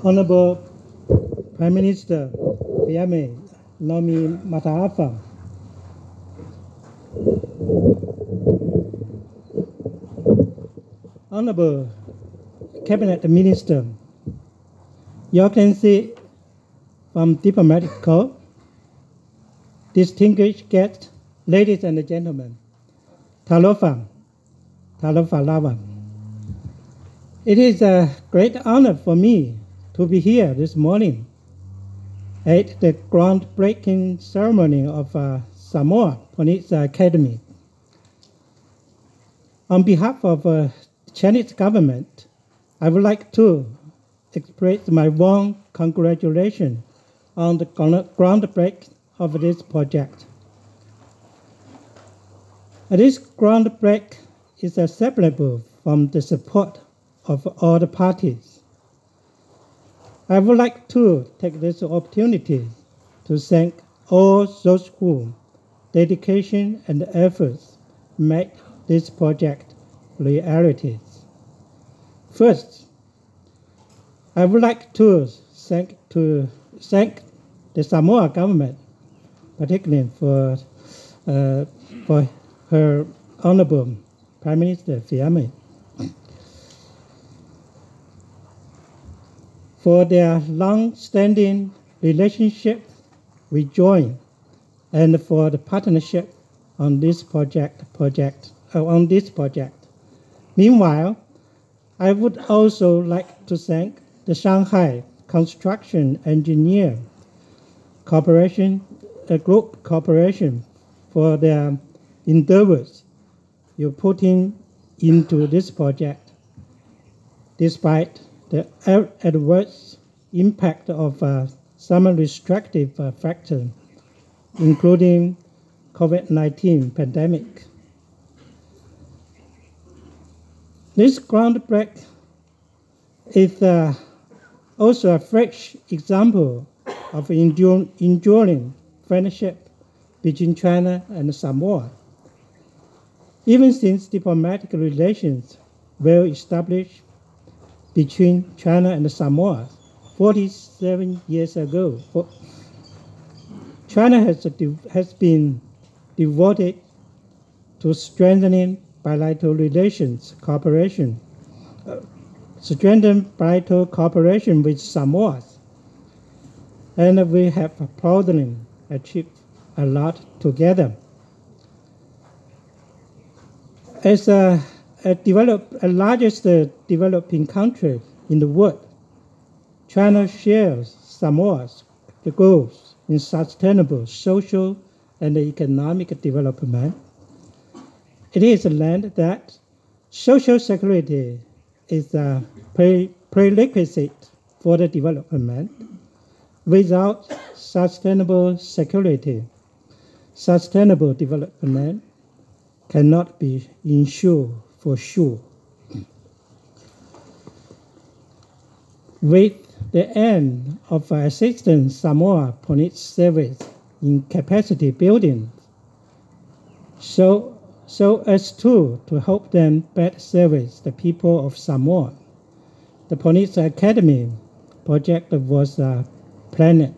Honorable Prime Minister Fiame Naomi Mata'afa, Honorable Cabinet Minister, Your Excellency from Diplomatic Corps, distinguished guests, ladies and gentlemen, Talofa Lava. It is a great honor for me to be here this morning at the groundbreaking ceremony of Samoa Police Academy. On behalf of the Chinese government, I would like to express my warm congratulations on the groundbreaking of this project. This groundbreak is acceptable from the support of all the parties. I would like to take this opportunity to thank all those whose dedication and efforts made this project reality. First, I would like to thank the Samoa government, particularly for her Honorable Prime Minister Fiame, for their long-standing relationship with Join, and for the partnership on this project. Meanwhile, I would also like to thank the Shanghai Construction Engineer Group Corporation for their endeavors you're putting into this project, despite the adverse impact of some restrictive factors, including COVID-19 pandemic. This groundbreak is also a fresh example of enduring friendship between China and Samoa. Even since diplomatic relations were established between China and Samoa 47 years ago, China has been devoted to strengthening bilateral cooperation with Samoa, and we have proudly achieved a lot together. As the largest developing country in the world, China shares Samoa's goals in sustainable social and economic development. It is a land that social security is a prerequisite for the development. Without sustainable security, sustainable development cannot be ensured for sure. With the end of assisting Samoa Police Service in capacity building, so as to help them better service the people of Samoa, the Police Academy project was planned.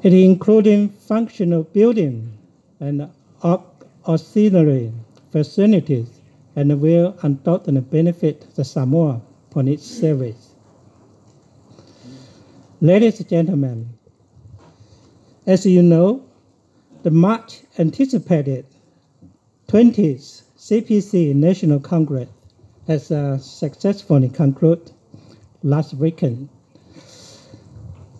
It included functional building and auxiliary facilities, and will undoubtedly benefit the Samoa Police Service. Ladies and gentlemen, as you know, the much anticipated 20th CPC National Congress has successfully concluded last weekend.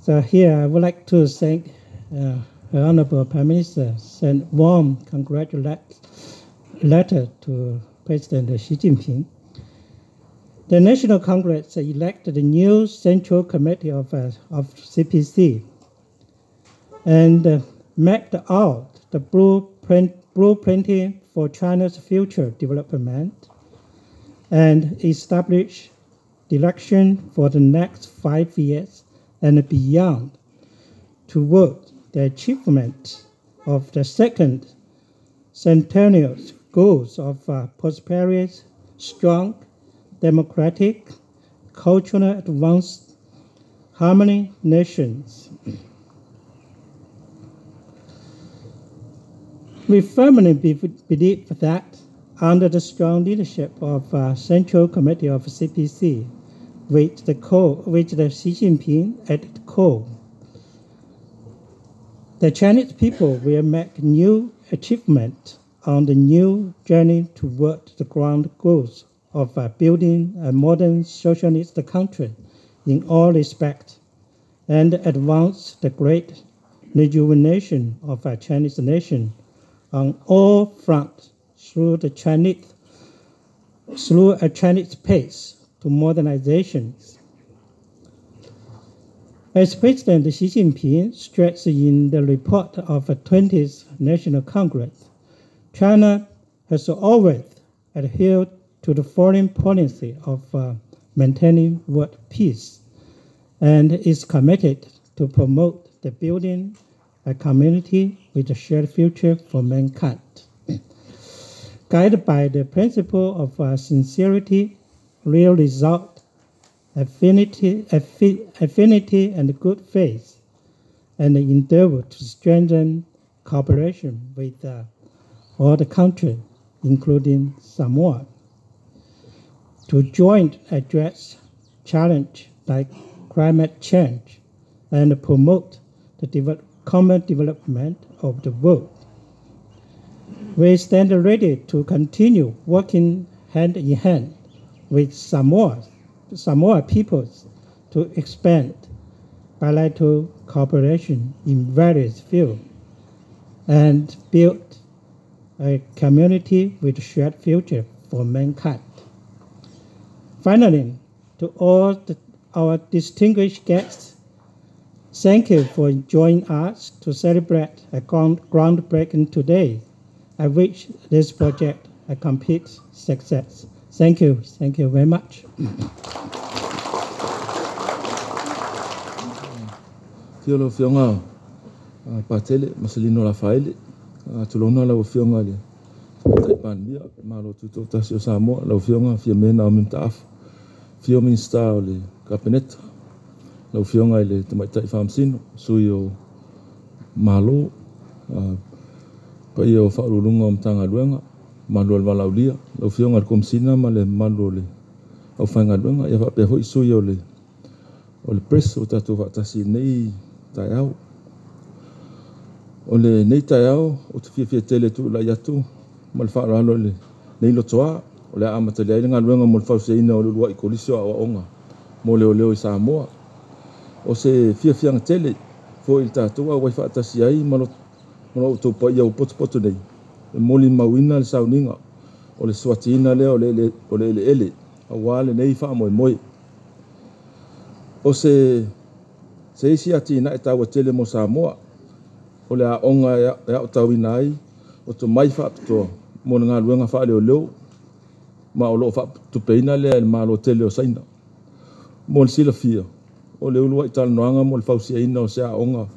So here I would like to thank Her Honorable Prime Minister, send warm congratulatory letter to President Xi Jinping. The National Congress elected a new Central Committee of CPC and mapped out the blueprinting for China's future development and established direction for the next 5 years and beyond toward the achievement of the second centennial goals of prosperous, strong, democratic, cultural advanced harmony nations. We firmly believe that under the strong leadership of Central Committee of CPC, with the Xi Jinping at its core, the Chinese people will make new achievements on the new journey toward the grand goals of building a modern socialist country in all respects and advance the great rejuvenation of our Chinese nation on all fronts through a Chinese pace to modernization. As President Xi Jinping stressed in the report of the 20th National Congress, China has always adhered to the foreign policy of maintaining world peace and is committed to promote the building a community with a shared future for mankind. Guided by the principle of sincerity, real result, affinity and good faith, and the endeavor to strengthen cooperation with all the countries, including Samoa, to jointly address challenges like climate change and promote the common development of the world. We stand ready to continue working hand in hand with Samoa peoples to expand bilateral cooperation in various fields and build a community with a shared future for mankind. Finally, to all our distinguished guests, thank you for joining us to celebrate a groundbreaking today. I wish this project a complete success. Thank you very much. Fiolo fionga patele masalino la faile tulona la fionga le pandia malo tuto tasio Samoa la fionga Fiame Naomi Mata'afa fio minister le cabinet la fionga le tamaitai famsino suyo malo pa io Faualo lunga mtanga luenga malo le malaulia la fionga le komsina male malo le au fanga luenga ia pe ho suyo le o le press o tatu vatasi nei taiao o le nei taiao o te fia tele tu la yatu mal Faualo le nei lotoa o le amata le nga luenga mo fauseina o le lua i kolisio a onga mo le o i Samoa o se fia tele fo il tatu a wai fatasi ai malo to pa ia o poto nei moli mawina le sauninga o le swatina le o le ele a wale nei fa moi o se isi ati na eta wa tele mo Samoa o le a onga ya o tawina ai o to mai fa to mo nga luenga fa le o ma o lo fa to peina le malo tele o saina mo sila fia o le ulua ital noanga mo le fausia ina o se a onga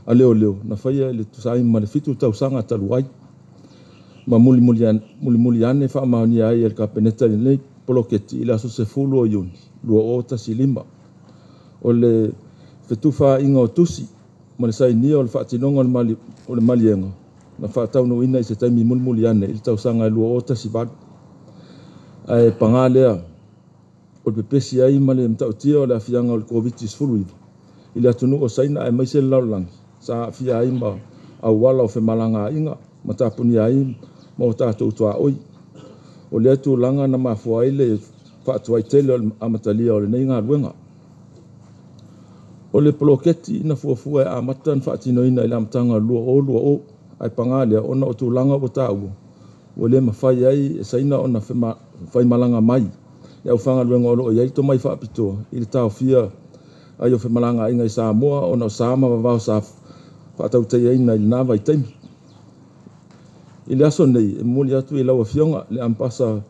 a leo na faia le tusai ma le fitu tausanga taluai ma muli ane fa mauni ai el kapeneta le poloketi ila so se fulu o yuni lua o tasilima o le fetufa inga o tusi ma le sai ni o le fatinonga o le malienga na fa tau no ina i se taimi muli ane il tausanga lua o tasibad ai pangalea o le pesi ai ma le mtautia o le afianga o le COVID-19 ila tunu o saina ai maise laulangi sa fia ai ma au wala o fe malanga inga matapuni ai mo tatou tua oi o le tu langa na mafua ai le fatu ai tele amatalia o le nei nga luenga o le poloketi na fuafua a matan fatino ina i lamtanga lua o ai pangalia ona o tu langa o tau o le mafai ai saina ona fai malanga mai ya ufanga luenga o ia to mai fa pito i tau fia ai o fe malanga inga i Samoa ona sama vavao sa fatau te ina i nava i taimi i le aso nei muli atu i laua fionga le ampasa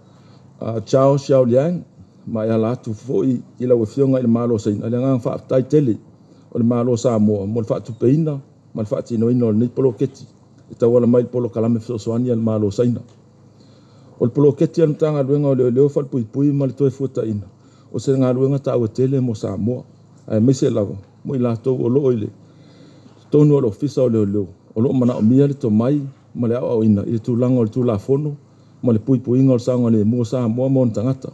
Chao Xiaoliang ma ia la atu foi i laua fionga i le malo saina le ngang fa tai tele o le malo Samoa mo le fatu peina ma le fatino ina o le poloketi i tawala mai polo kalame fesoani al malo saina o le poloketi al tanga luenga o le leo fal pui ma le toe futa ina o se ngā ruenga tāua tele mo Samoa. Ai mese lava, mo I lātou o loo ile. Tonu o lo fisa o leo leo. O loo mana o mia le to mai, ma le au ina, I le tūlanga o le tūlafono, ma le pui puinga o le saunga le mua Samoa mo tangata.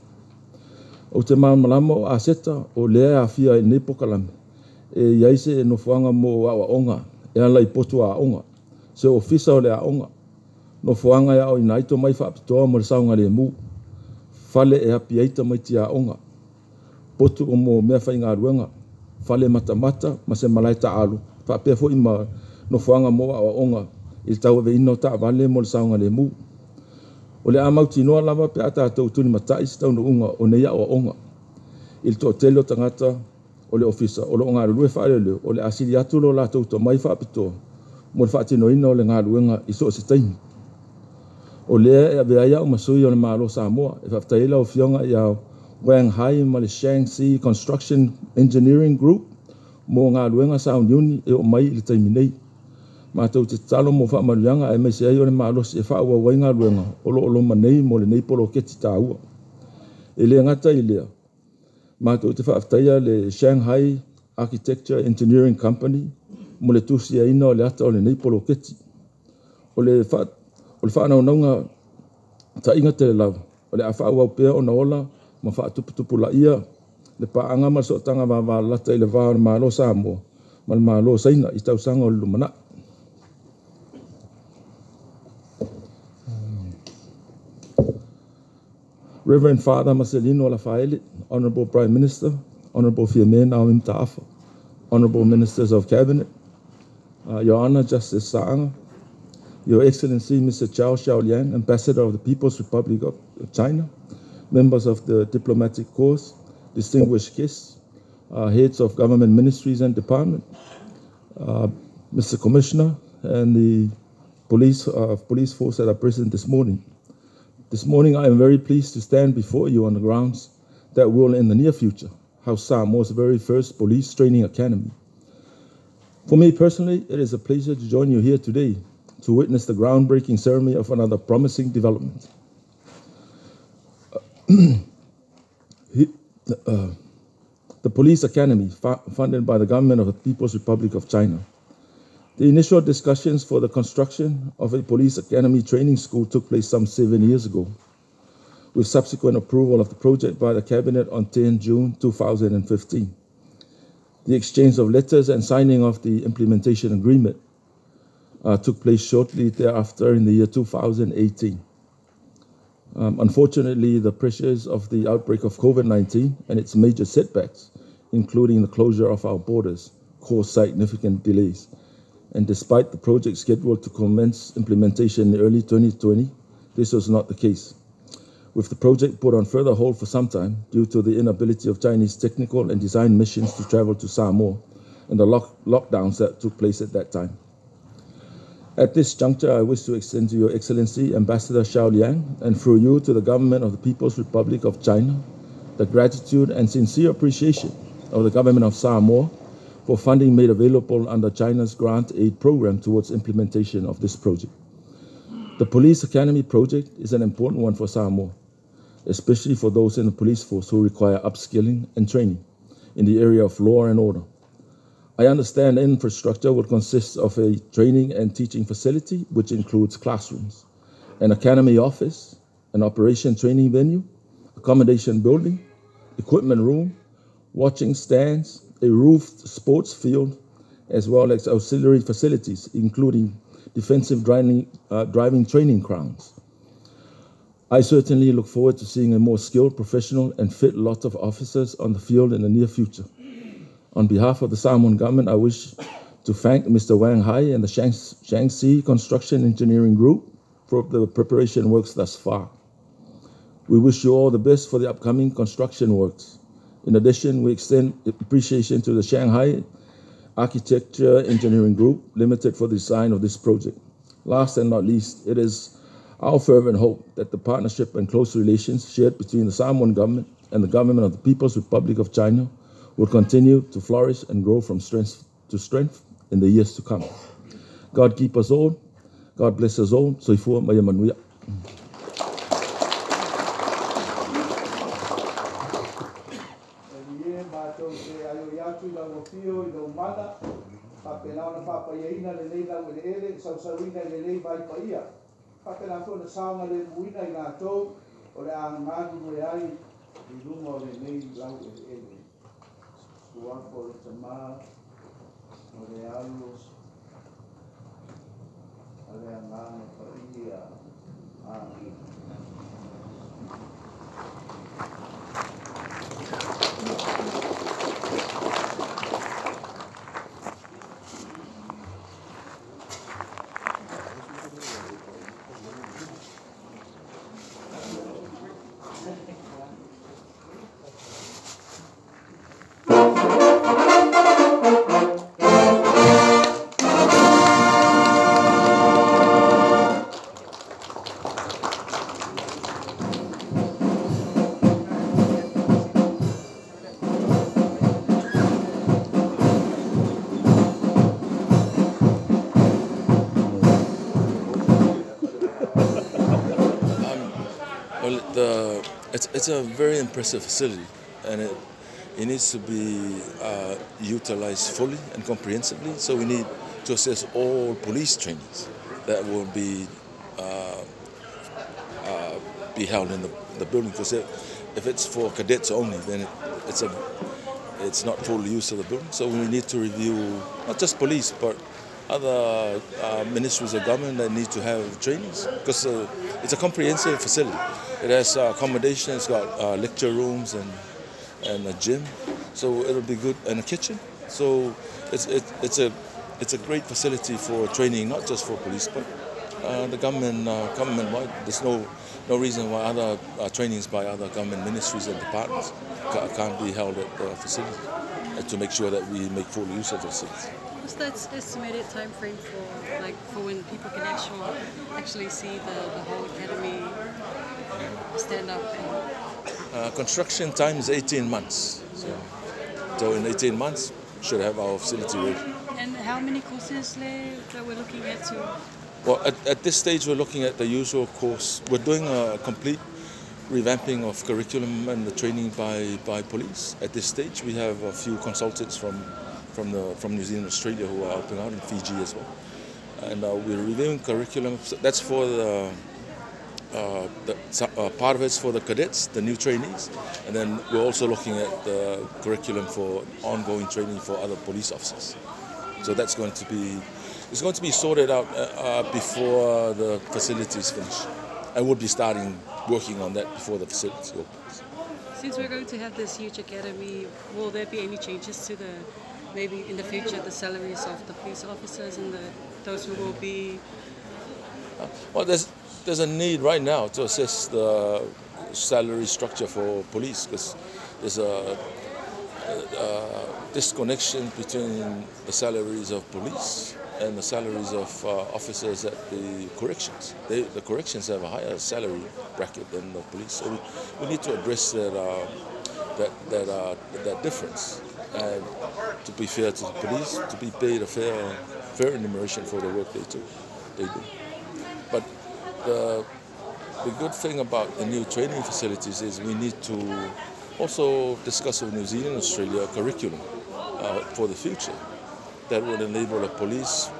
O te malama o aseta, o lea a fia I nepo kalame. E iaise e no fuanga mo awa onga, e ala I potu a onga. Se o fisa o le a onga. No fuanga ya o inaito mai whaapitoa mo le saunga le mu. Fale e api eita mai ti a onga. Potu o mo mea whai ngā ruenga. Fale mata ma se malai ta alu. Whaapea fo ima no fuanga mo awa onga. I tau ve ino ta vale mo le saunga le mu. O le amauti noa lava pe ata tau tuni matai si tau no unga o neia o onga. Il to telo tangata o le ofisa o lo ngā rue whaare leo o le asiri atu lo la tau to mai whaapitoa. Mo le whaatino ina o le ngā ruenga I so se taimi. O lea e veaia o masui o le malo Samoa e whaftaila o fionga I au Wang Hai ma le Shaanxi Construction Engineering Group mo ngā ruenga Sound Uni e o mai I le taimi nei. Mātou te talo mo whaamaruanga e meise ai o le maalos e whaua wai ngā ruenga o lo manei mo le neipolo keti tāua. E lea ngata I lea. Mātou te whaaftaia le Shanghai Architecture Engineering Company mo le tusia ina o le ata o le neipolo keti. O le whaanaunga ta inga te le lau. O le a whaua pea o na ola ma whaatuputupu la ia. Le paanga ma so tanga wa lata I le wā o le malo Samoa. Ma le malo saina I tausanga o le lumana. Reverend Father Marcelino Lafaele, Honorable Prime Minister, Honorable Fiame Naomi Mata'afa, Honorable Ministers of Cabinet, Your Honor Justice Saanga, Your Excellency Mr. Chao Xiaoliang, Ambassador of the People's Republic of China, members of the diplomatic corps, distinguished guests, heads of government ministries and departments, Mr. Commissioner, and the police force that are present this morning. This morning, I am very pleased to stand before you on the grounds that will, in the near future, house Samoa's very first police training academy. For me personally, it is a pleasure to join you here today to witness the groundbreaking ceremony of another promising development. The Police Academy, funded by the government of the People's Republic of China. The initial discussions for the construction of a police academy training school took place some 7 years ago, with subsequent approval of the project by the Cabinet on 10 June 2015. The exchange of letters and signing of the implementation agreement took place shortly thereafter in the year 2018. Unfortunately, the pressures of the outbreak of COVID-19 and its major setbacks, including the closure of our borders, caused significant delays. And despite the project scheduled to commence implementation in early 2020, this was not the case, with the project put on further hold for some time due to the inability of Chinese technical and design missions to travel to Samoa and the lockdowns that took place at that time. At this juncture, I wish to extend to Your Excellency Ambassador Xiaoliang and through you to the government of the People's Republic of China the gratitude and sincere appreciation of the government of Samoa for funding made available under China's grant aid program towards implementation of this project. The Police Academy project is an important one for Samoa, especially for those in the police force who require upskilling and training in the area of law and order. I understand infrastructure will consist of a training and teaching facility, which includes classrooms, an academy office, an operation training venue, accommodation building, equipment room, watching stands, a roofed sports field, as well as auxiliary facilities, including defensive driving training grounds. I certainly look forward to seeing a more skilled, professional, and fit lot of officers on the field in the near future. On behalf of the Samoan government, I wish to thank Mr. Wang Hai and the Shaanxi Construction Engineering Group for the preparation works thus far. We wish you all the best for the upcoming construction works. In addition, we extend appreciation to the Shanghai Architecture Engineering Group Limited for the design of this project. Last and not least, it is our fervent hope that the partnership and close relations shared between the Samoan government and the government of the People's Republic of China will continue to flourish and grow from strength to strength in the years to come. God keep us all. God bless us all. Soifua maya manuia. le sau wina le vai pa ia. Pātena kona saunga le muina I ngā tō, o le a ngānu e ai, I runga o le nei lau e. Suako le tamā, o le alu, a le a ngānu pa ia, a It's a very impressive facility, and it needs to be utilized fully and comprehensively. So we need to assess all police trainings that will be held in the building. Because if it's for cadets only, then it's not full use of the building. So we need to review not just police, but other ministries of government that need to have trainings, because it's a comprehensive facility. It has accommodation, it's got lecture rooms and a gym, so it'll be good, and a kitchen. So it's a great facility for training, not just for police, but the government-wide. There's no reason why other trainings by other government ministries and departments can't be held at the facility, to make sure that we make full use of the facility. What's that estimated time frame for when people can actually see the whole academy stand up? Construction time is 18 months. So in 18 months, should have our facility ready. And how many courses that we're looking at to? Well, at this stage, we're looking at the usual course. We're doing a complete revamping of curriculum and the training by police. At this stage, we have a few consultants from New Zealand, Australia, who are helping out, in Fiji as well. And we're reviewing curriculum. That's for part of it's for the cadets, the new trainees, and then we're also looking at the curriculum for ongoing training for other police officers. So it's going to be sorted out before the facility is finished, and we'll be starting working on that before the facility opens. Since we're going to have this huge academy, will there be any changes to maybe in the future, the salaries of the police officers and those who will be? Well, there's a need right now to assess the salary structure for police, because there's a disconnection between the salaries of police and the salaries of officers at the corrections. The corrections have a higher salary bracket than the police, so we need to address that difference, and to be fair to the police, to be paid a fair remuneration for the work they do. But the good thing about the new training facilities is we need to also discuss with New Zealand and Australia a curriculum for the future that would enable a police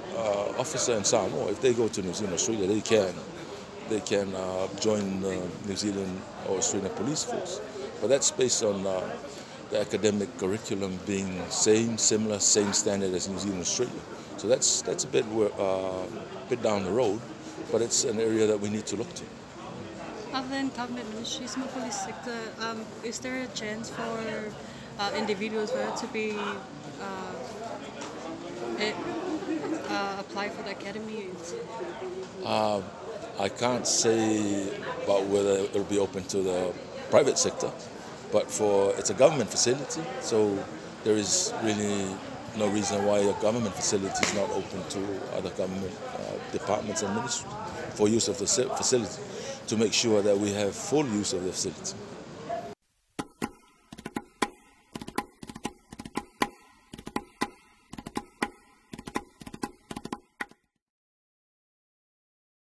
officer in Samoa, if they go to New Zealand, Australia, they can join the New Zealand or Australian police force. But that's based on the academic curriculum being same standard as New Zealand, Australia. So that's a bit down the road, but it's an area that we need to look to. Other than government ministries in the police sector, is there a chance for individuals to be apply for the academy? I can't say about whether it'll be open to the private sector, but it's a government facility, so there is really no reason why a government facility is not open to other government departments and ministries for use of the facility, to make sure that we have full use of the facility.